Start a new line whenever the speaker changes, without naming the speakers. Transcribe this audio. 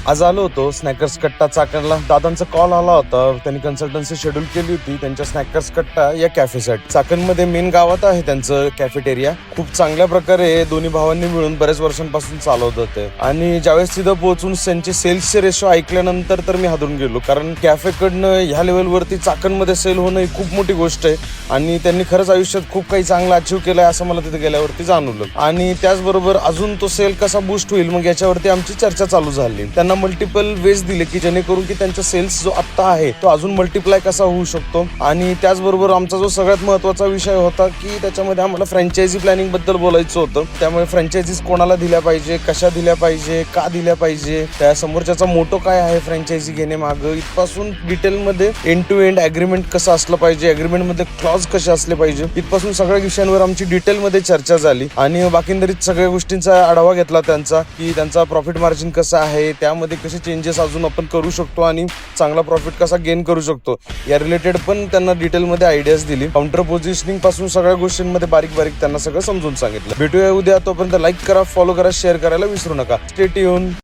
आज आलो होतो स्नॅकर्स कट्टा चाकणला. दादांचा कॉल आला होता, त्यांनी कन्सल्टन्सी शेड्यूल केली होती त्यांच्या स्नॅकर्स कट्टा या कॅफेसाठी. चाकणमध्ये मेन गावात आहे त्यांचं कॅफेटेरिया. खूप चांगल्या प्रकारे दोन्ही भावांनी मिळून बऱ्याच वर्षांपासून चालवत होते आणि ज्यावेळेस तिथं पोहोचून त्यांचे सेल्सचे रेशो ऐकल्यानंतर तर मी हादरून गेलो. कारण कॅफेकडनं ह्या लेवलवरती चाकणमध्ये सेल होणं ही खूप मोठी गोष्ट आहे आणि त्यांनी खरंच आयुष्यात खूप काही चांगलं अचीव केलंय असं मला तिथे गेल्यावरती जाणवलं. आणि त्याचबरोबर अजून तो सेल कसा बूस्ट होईल मग याच्यावरती आमची चर्चा चालू झाली. त्यांना मल्टिपल वेज दिले की जेणेकरून की त्यांचा सेल्स जो आत्ता आहे तो अजून मल्टिप्लाय कसा होऊ शकतो. आणि त्याचबरोबर आमचा जो सगळ्यात महत्वाचा विषय होता की त्याच्यामध्ये आम्हाला फ्रँचायझी प्लॅनिंग बद्दल बोलायचं होतं. त्यामुळे फ्रँचायझीज कोणाला दिल्या पाहिजे, कशा दिल्या पाहिजे, का दिल्या पाहिजे, त्या समोरच्याचा मोटो काय आहे फ्रँचायझी घेणे मागं, इथपासून डिटेलमध्ये एंड टू एंड अग्रीमेंट कसं असलं पाहिजे, अग्रीमेंटमध्ये क्लॉज कसे असले पाहिजे, इथपासून सगळ्या विषयांवर आमची डिटेलमध्ये चर्चा झाली. आणि बाकींदरीत सगळ्या गोष्टींचा आढावा घेतला त्यांचा की त्यांचा प्रॉफिट मार्जिन कसं आहे, त्यामध्ये कसे चेंजेस अजून आपण करू शकतो आणि चांगला प्रॉफिट कसा गेन करू शकतो या रिलेटेड पण त्यांना डिटेलमध्ये आयडियाज दिली. काउंटर पोझिशनिंग पासून सगळ्या गोष्टींमध्ये बारीक बारीक त्यांना सगळं समजून सांगितलं. भेटूया उद्या. तोपर्यंत लाईक करा, फॉलो करा, शेअर करायला विसरू नका. Stay tune.